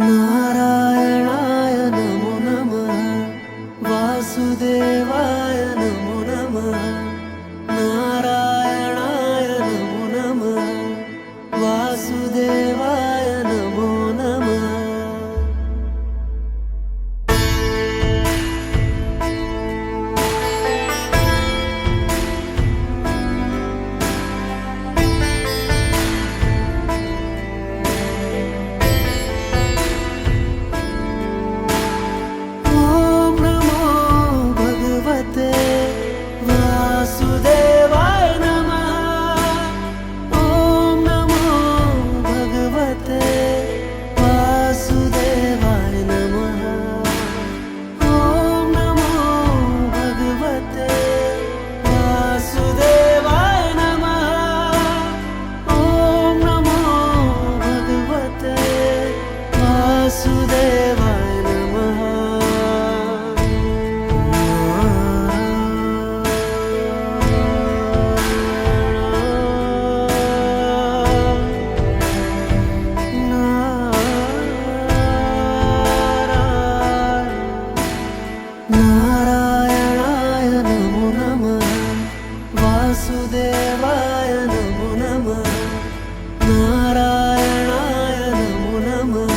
नारायणाय नमो नमः वासुदेवाय नमो नमः नारायणाय नमो नमः वासुदेवाय नमो नमः वासुदेवाय नमः। ओम नमो भगवते वासुदेवाय नमः। ओम नमो भगवते वासुदेवाय नमः। ओम नमो भगवते वासुदेवाय नमः। नारायणाय नमो नमः वासुदेवाय नमो नमः नारायणाय नमो नमः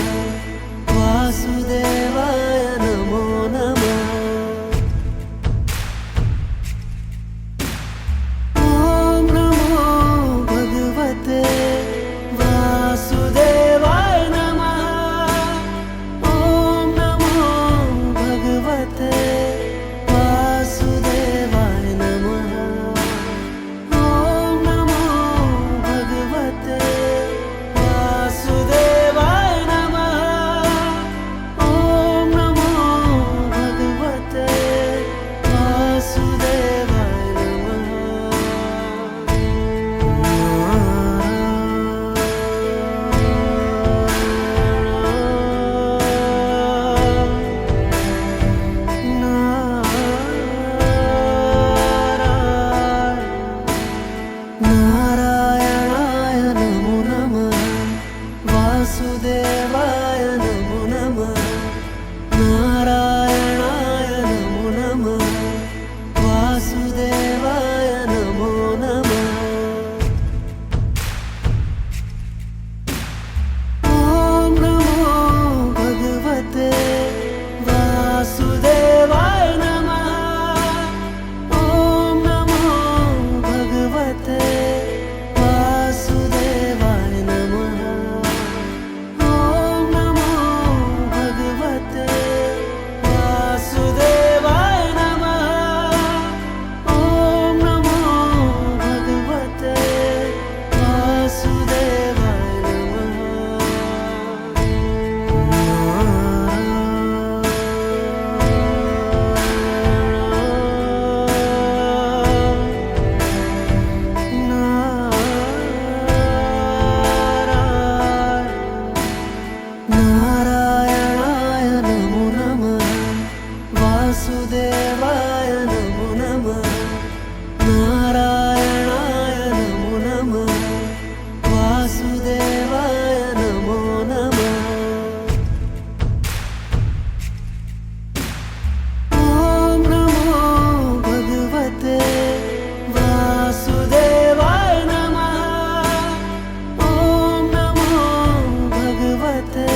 वासुदेवाय नमो नमः। ओम नमो भगवते वासुदेवाय नमः। ओम नमो भगवते वासुदेवाय नमः। ओम नमो भगवते वासुदेवाय नमः। ओम नमो भगवते वासुदेवाय नमः। नारायणाय नमो नमः वासुदेवाय नमो नमः नारायणाय नमो नमः वासुदेवाय नमो नमः। ओम नमो भगवते वासुदेवाय नमः। ओम नमो भगवते वासुदेवाय नमः। ओम नमो भगवते वासुदेवाय नमः। ओम नमो भगवते वासुदेवाय नमः। नारायणाय नमो नमः वासुदेवाय नमो नमः नारायणाय नमो नमः वासुदेवाय नमो नमः। ओम नमो भगवते वासुदेवाय नमः। ओम नमो भगवते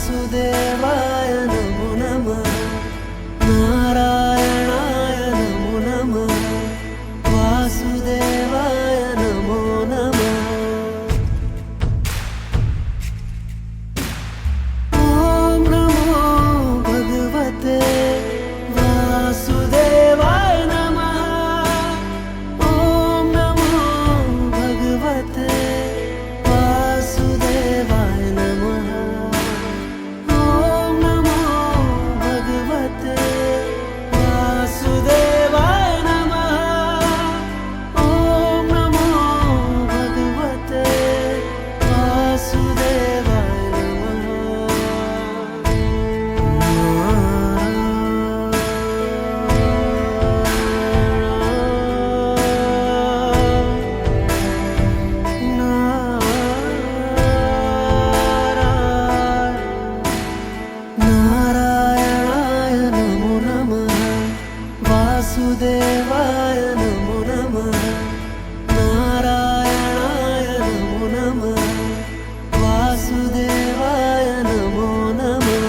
वासुदेवाय नमो नमः नारायणाय नमो नमः वासुदेवाय नमो नमः ॐ नमो भगवते वासुदेवाय नमः ॐ नमो भगवते वासुदेवाय नमः ॐ नमो भगवते वासुदेवाय नमः ॐ नमो भगवते वासुदेवाय नारायणाय नमो नमः वासुदेवाय नमो नमः नारायणाय नमो नमः वासुदेवाय नमो नमः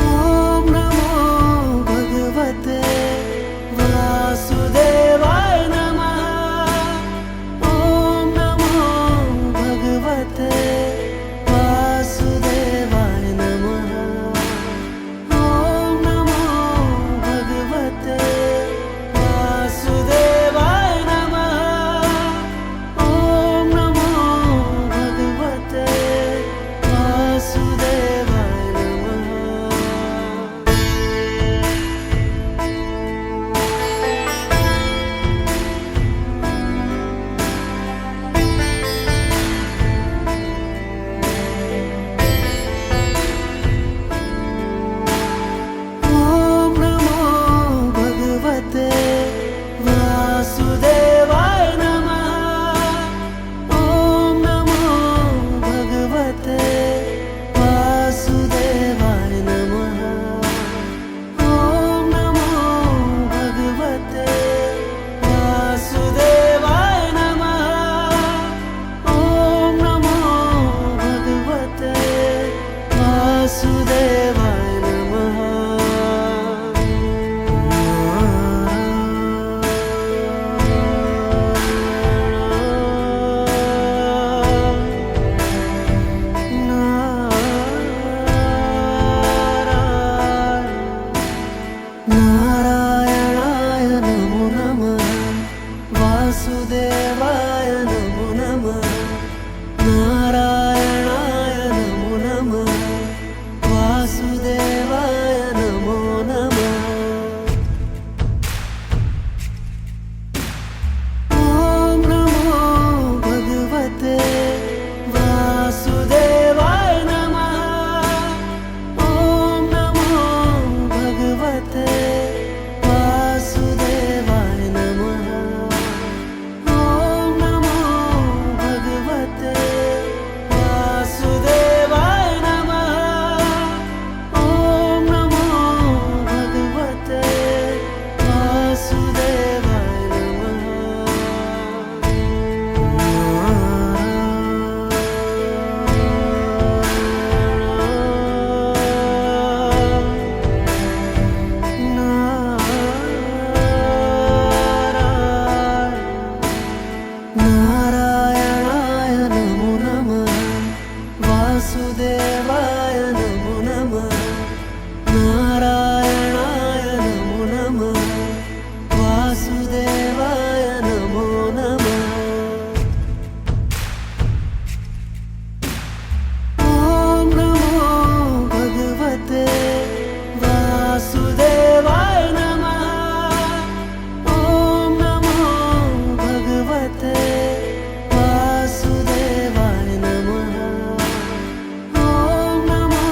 ॐ नमो भगवते वासुदेवाय नमः ॐ नमो भगवते वासुदेवाय नमः ॐ नमो भगवते वासुदेवाय नमः ॐ नमो भगवते वासुदेवाय ॐ नमो भगवते वासुदेवाय नमः ॐ नमो भगवते वासुदेवाय नमः ॐ नमो भगवते वासुदेवाय नमः ॐ नमो भगवते वासुदेवाय नमः नारायणाय नमो नमः वासुदेवाय नमो नमः नारायणाय नमो नमः वासुदेवाय नमो नमः ॐ नमो भगवते वासुदेवाय नमः ॐ नमो भगवते वासुदेवाय नमः ॐ नमो भगवते वासुदेवाय नमः ॐ नमो भगवते वासुदेवाय नारायणाय नमो नमः वासुदेवाय नमो नमः नारायणाय नमो नमः वासुदेवाय नमो नमः ॐ नमो भगवते वासुदेवाय नमः ॐ नमो भगवते वासुदेवाय नमः ॐ नमो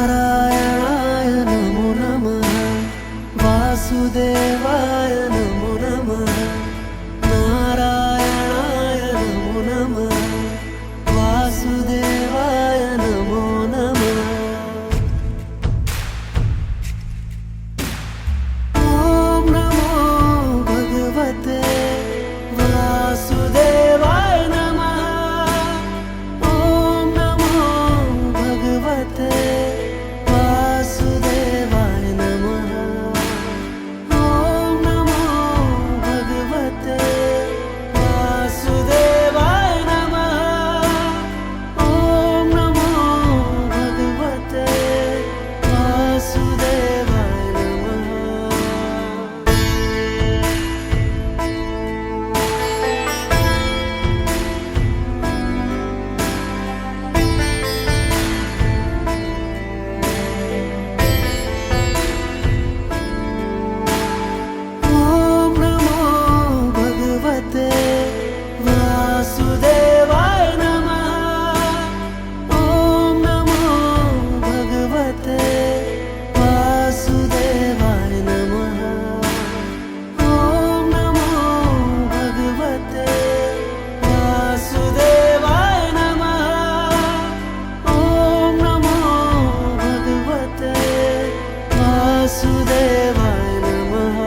नारायणाय नमो नमः वासुदेवाय नमो नमः नारायणाय नमो नमः वासुदेवाय नमो नमः ॐ नमो भगवते वासुदेवाय नमः ॐ नमो भगवते वासुदेवाय नमः ॐ नमो भगवते वासुदेवाय नमः ॐ नमो भगवते वासुदेवाय नमः ॐ नमो भगवते वासुदेवाय नमः ॐ नमो भगवते वासुदेवाय नमः ॐ नमो भगवते वासुदेवाय नमः ॐ नमो भगवते वासुदेवाय नमः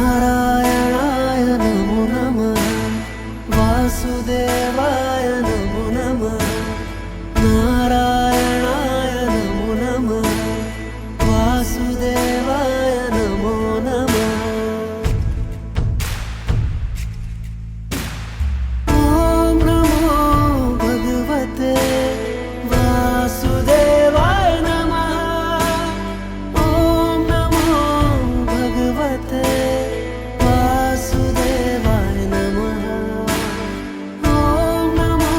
नारायणाय नमो नमः वासुदेवाय नमो नमः नारायणाय नमो नमः वासुदेवाय नमो नमः ॐ नमो भगवते वासुदेवाय नमः ॐ नमो भगवते वासुदेवाय नमः ॐ नमो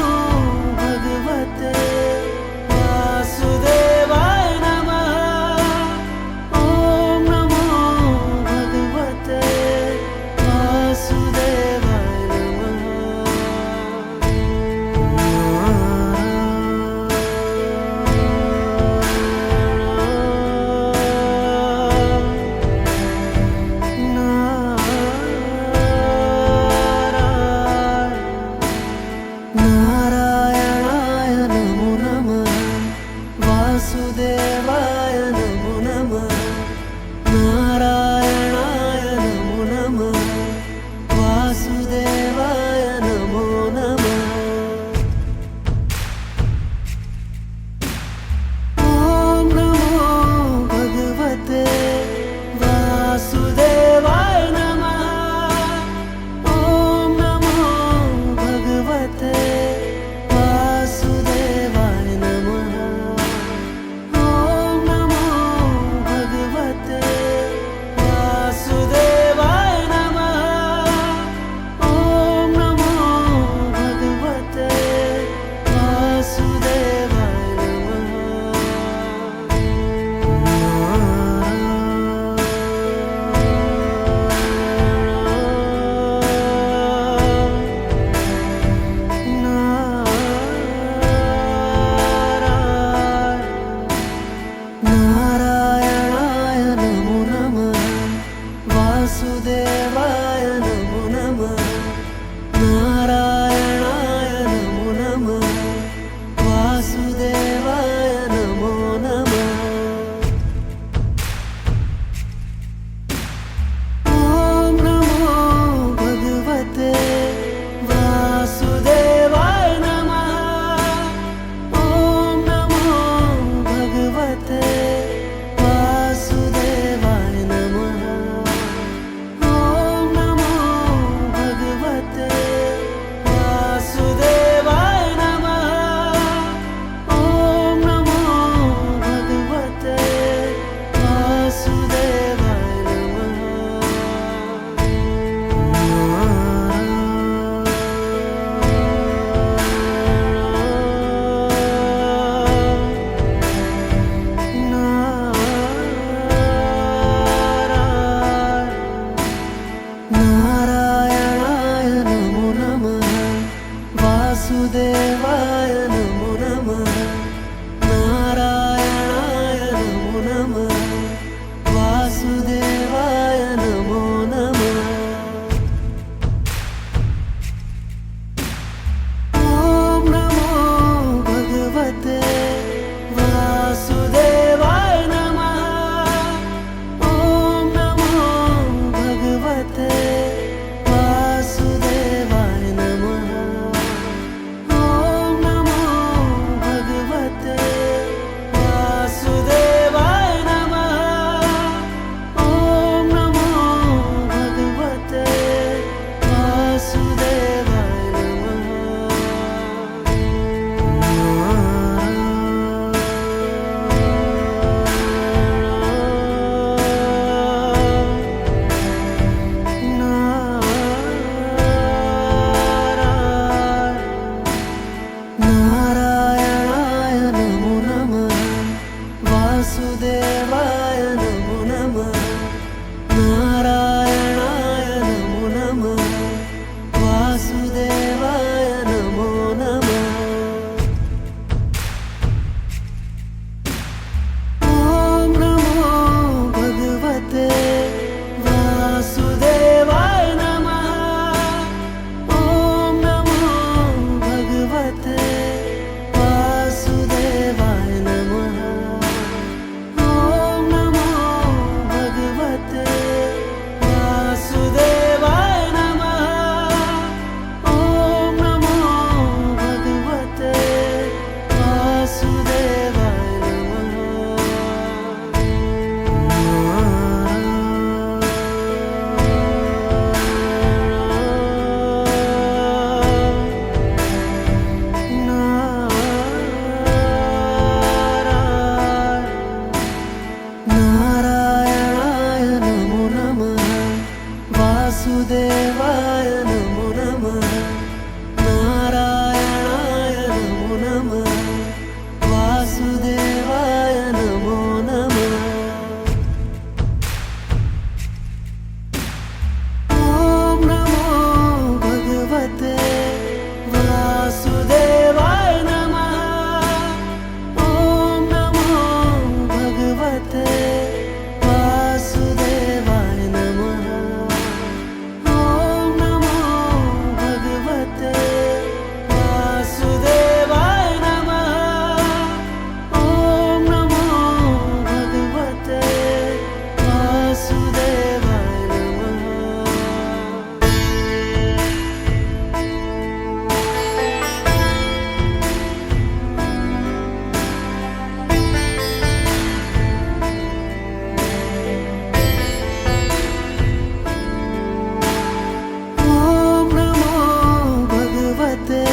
वासुदेवाय नमो नमः नारायणाय नमो नमः वासुदेवाय नमो नमः ॐ नमो भगवते वासुदेवाय नमः ॐ नमो भगवते वासुदेवाय नमः ॐ नमो भगवते वासुदेवाय नमः ॐ नमो भगवते वासुदेवाय नारायणाय नमो नमः वासुदेवाय नमो नमः नारायणाय नमो नमः वासुदेवाय नमो नमः ॐ नमो भगवते वासुदेवाय नमः ॐ नमो भगवते वासुदेवाय नमः ॐ नमो भगवते वासुदेवाय नमः ॐ नमो भगवते वासुदेवाय नारायणाय नमो नमः वासुदेवाय नमो नमः नारायणाय नमो नमः वासुदेवाय नमो नमः ॐ नमो भगवते वासुदेवाय नमः ॐ नमो भगवते वासुदेवाय नमः ॐ नमो भगवते वासुदेवाय नमः ॐ नमो भगवते वासुदेवाय नमः ॐ नमो भगवते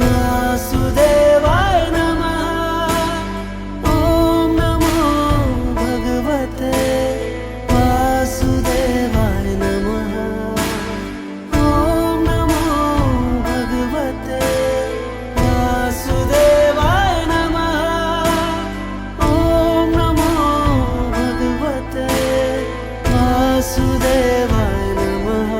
वासुदेवाय नमः ॐ नमो भगवते वासुदेवाय नमः ॐ नमो भगवते वासुदेवाय नमः ॐ नमो भगवते वासुदेवाय नमः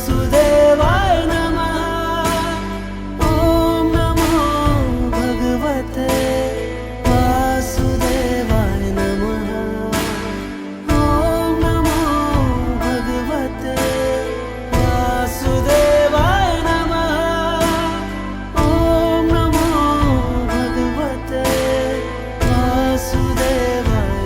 वासुदेवाय नमः। ॐ नमो भगवते वासुदेवाय नमः। ॐ नमो भगवते वासुदेवाय नमः। ॐ नमो भगवते वासुदेवाय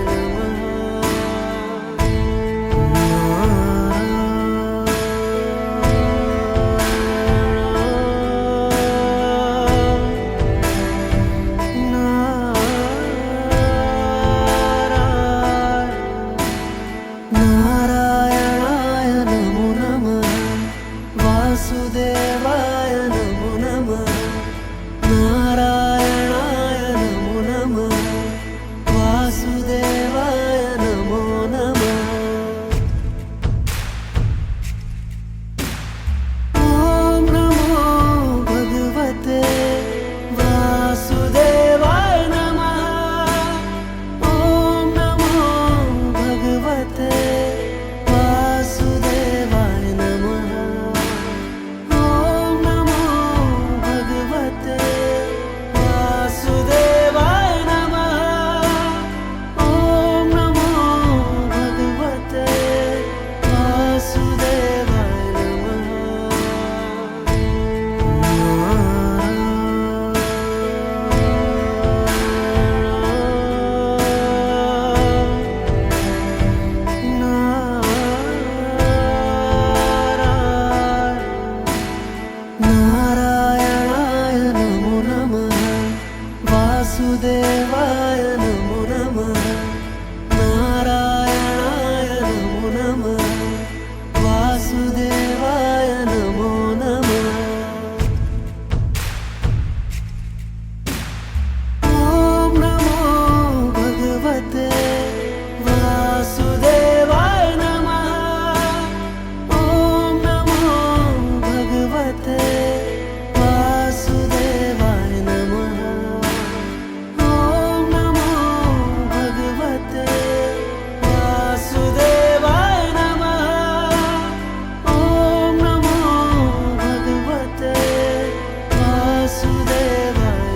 नारायणाय नमो नमः। वासुदेवाय नमो नमः। नारायणाय नमो नमः। वासुदेवाय नमो नमः। ॐ नमो भगवते वासुदेवाय नमः। ॐ नमो भगवते वासुदेवाय नमः। ॐ नमो भगवते वासुदेवाय नमः। ॐ नमो भगवते वासुदेवाय नारायणाय नमो नमः। वासुदेवाय नमो नमः। नारायणाय नमो नमः। वासुदेवाय नमो नमः। ॐ नमो भगवते वासुदेवाय नमः। ॐ नमो भगवते वासुदेवाय नमः। ॐ नमो भगवते वासुदेवाय नमः। ॐ नमो भगवते वासुदेवाय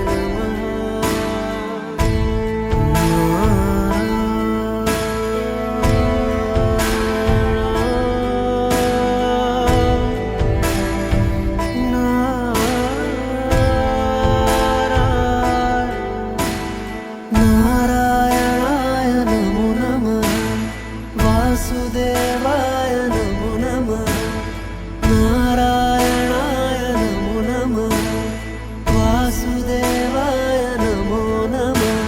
नारायणाय नमो नमः। वासुदेवाय नमो नमः। नारायणाय नमो नमः। वासुदेवाय नमो नमः।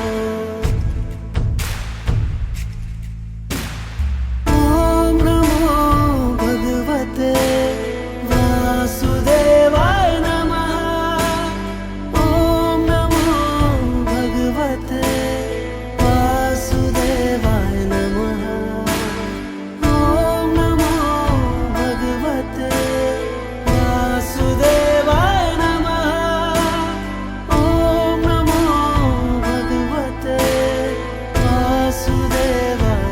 ॐ नमो भगवते वासुदेवाय नमः। ॐ नमो भगवते वासुदेवाय नमः। ॐ नमो भगवते वासुदेवाय नमः। ॐ नमो भगवते वासुदेवाय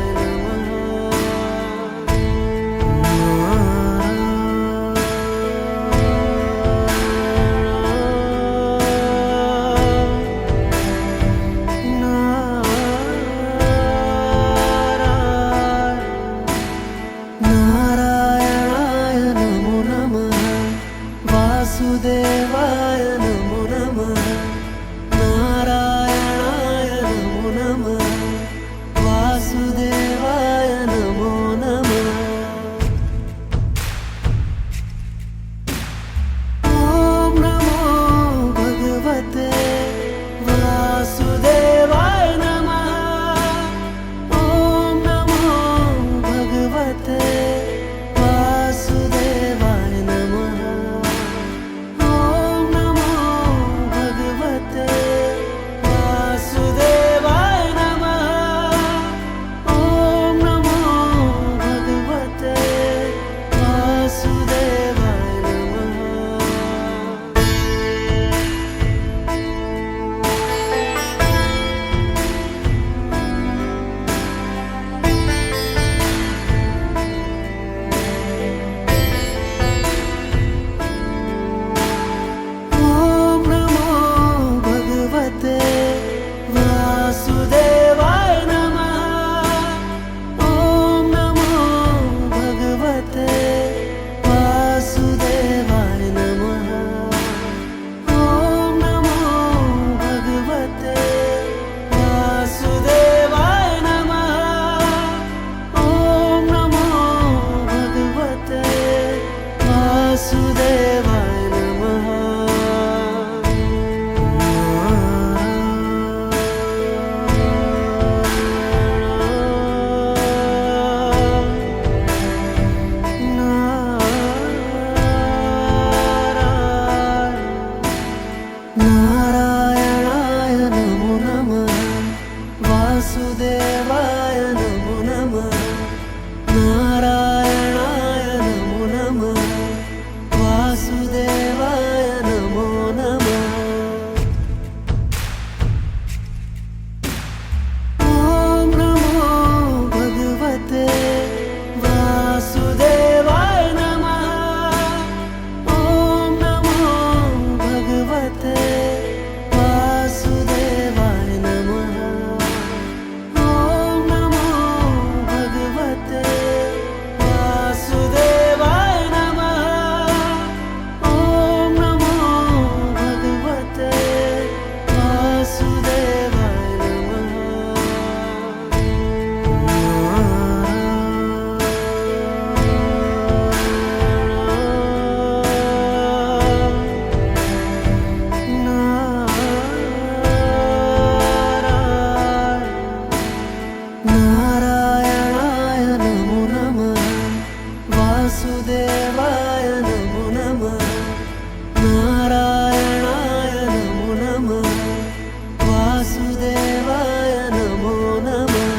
नारायणाय नमो नमः। वासुदेवाय नमो नमः। नारायणाय नमो नमः। वासुदेवाय नमो नमः। ॐ नमो भगवते वासुदेवाय नमः। ॐ नमो भगवते वासुदेवाय नमः। ॐ वासुदेवाय नमः नारायणाय नमो नमः वासुदेवाय नमो नमः नारायणाय नमो नमः वासुदेवाय नमो नमः ॐ नमो भगवते वासुदेवाय नमः ॐ नमो भगवते वासुदेवाय नमः ॐ नमो भगवते वासुदेवाय नमः ॐ नमो भगवते वासुदेवाय नारायणाय नमो नमः वासुदेवाय नमो नमः नारायणाय नमो नमः वासुदेवाय नमो नमः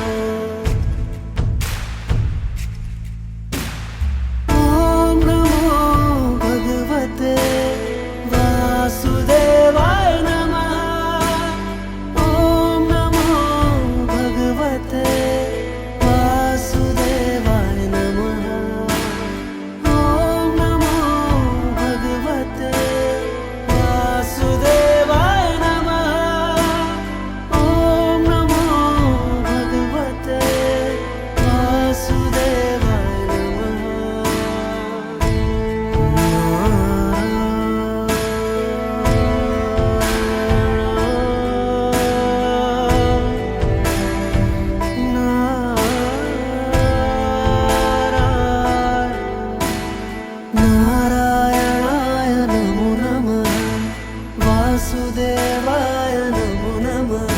ॐ नमो भगवते वासुदेवाय नमः ॐ नमो भगवते वासुदेवाय नमः ॐ नमो भगवते वासुदेवाय नमः ॐ नमो भगवते वासुदेवाय नारायणाय नमो नमः वासुदेवाय नमो नमः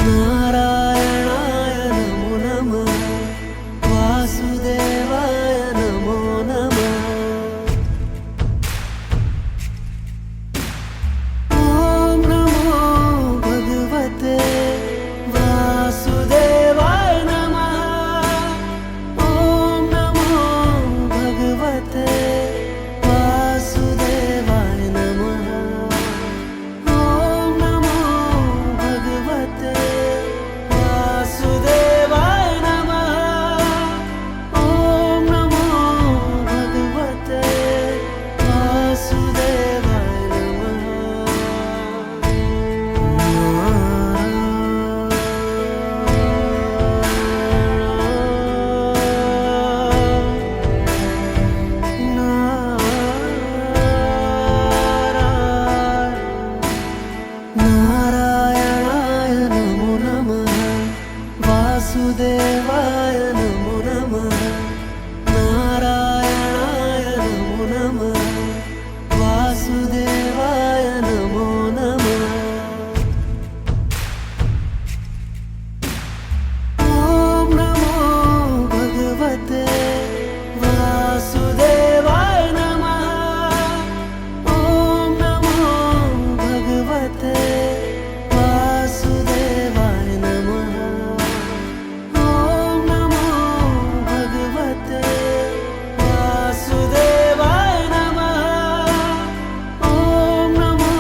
नारायणाय नमो नमः वासुदेवाय नमो नमः ॐ नमो भगवते वासुदेवाय नमः ॐ नमो भगवते वासुदेवाय नमः ॐ नमो भगवते वासुदेवाय नमः ॐ नमो भगवते वासुदेवाय नारायणाय नमो नमः वासुदेवाय नमो नमः नारायणाय नमो नमः वासुदेवाय नमो नमः ॐ नमो भगवते वासुदेवाय नमः ॐ नमो भगवते वासुदेवाय नमः ॐ नमो भगवते वासुदेवाय नमः ॐ नमो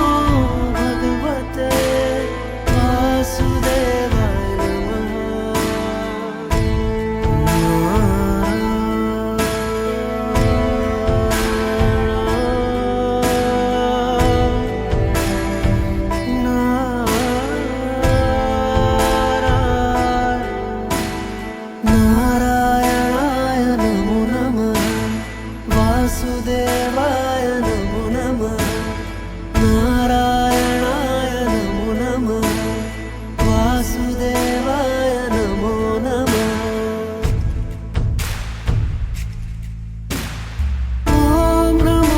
भगवते वासुदेवाय नारायणाय नमो नमः वासुदेवाय नमो नमः नारायणाय नमो नमः वासुदेवाय नमो नमः ॐ नमो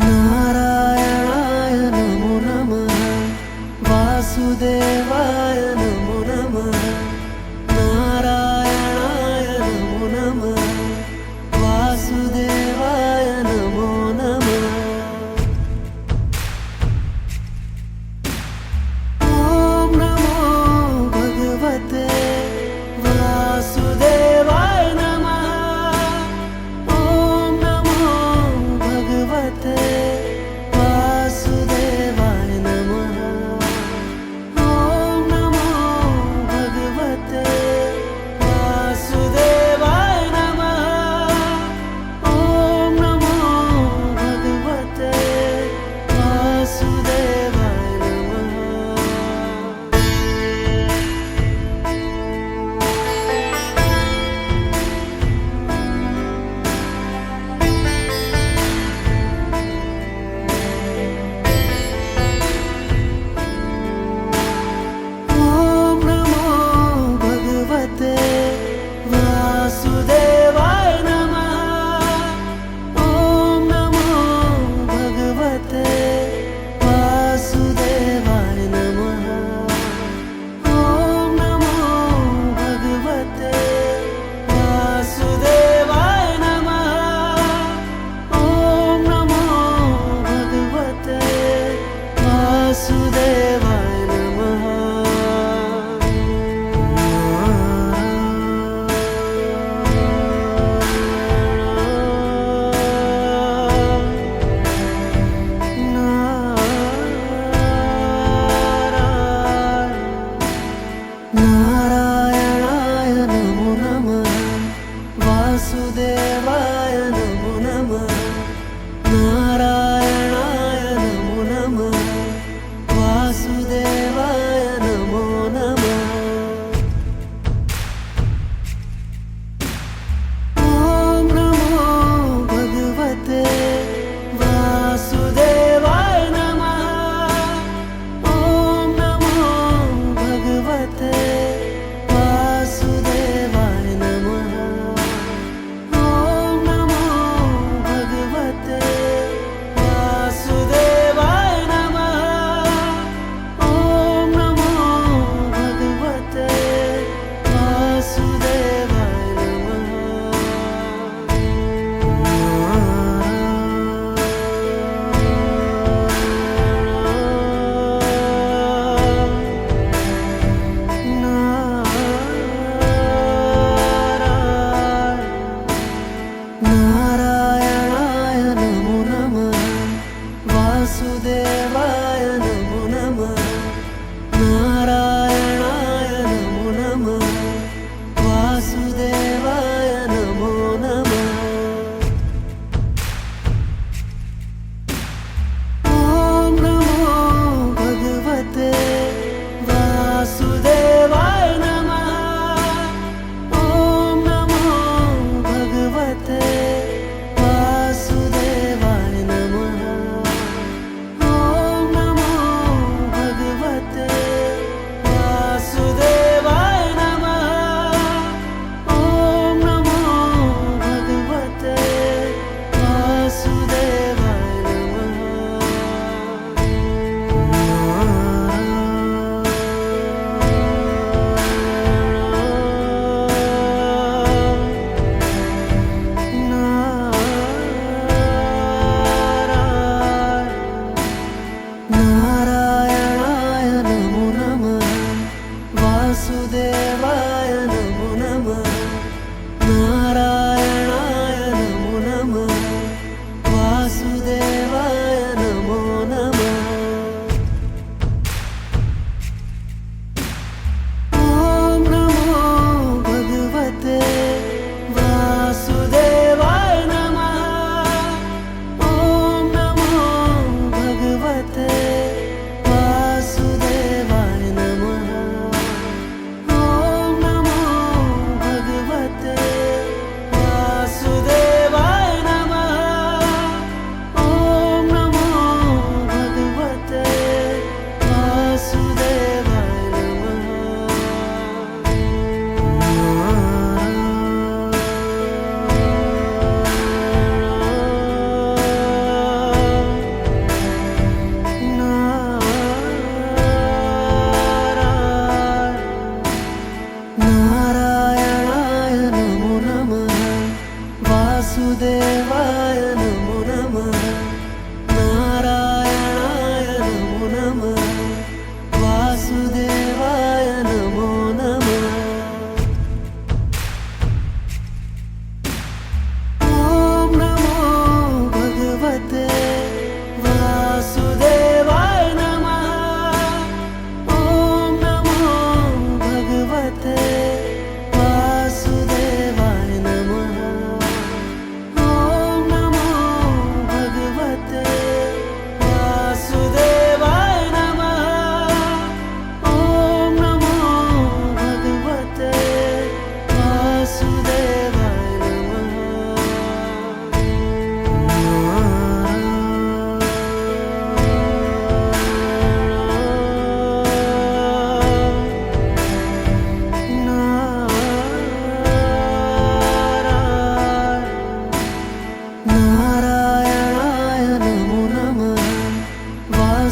नारायणाय नमो नमः वासुदेवाय नमो नमः नारायणाय नमो नमः वासुदेवाय नमो नमः ॐ नमो भगवते वासुदेवाय नमः ॐ नमो भगवते वासुदेवाय नमः ॐ नमो भगवते वासुदेवाय नमः ॐ नमो भगवते वासुदेवाय नमः ॐ नमो भगवते वासुदेवाय नमः ॐ नमो भगवते वासुदेवाय नमः ॐ नमो भगवते वासुदेवाय नमः ॐ नमो भगवते वासुदेवाय नमः नारायणाय नमो नमः वासुदेवाय नमो नमः नारायणाय नमो नमः वासुदेवाय नमो नमः ॐ नमो भगवते वासुदेवाय नमः ॐ नमो भगवते वासुदेवाय नमः ॐ नमो भगवते वासुदेवाय नमः ॐ नमो भगवते वासुदेवाय नारायणाय नमो नमः वासुदेवाय नमो नमः नारायणाय नमो नमः वासुदेवाय नमो नमः ॐ नमो भगवते वासुदेवाय नमः ॐ नमो भगवते वासुदेवाय नमः ॐ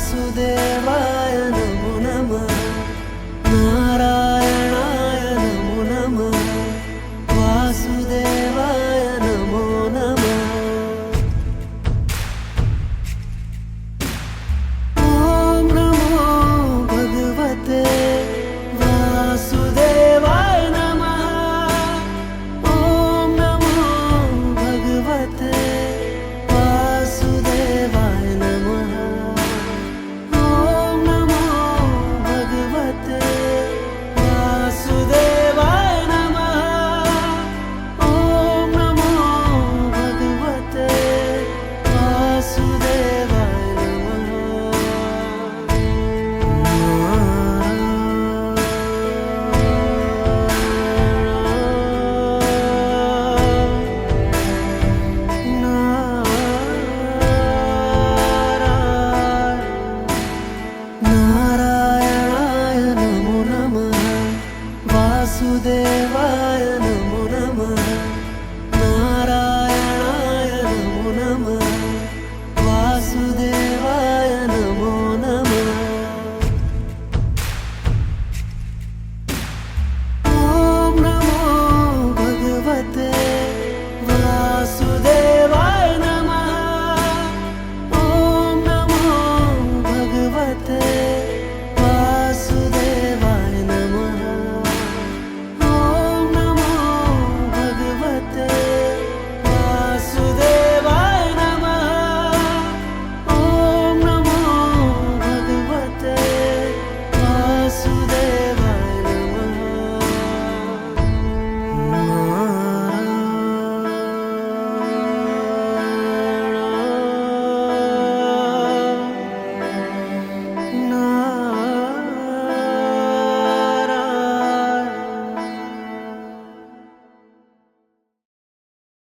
वासुदेवाय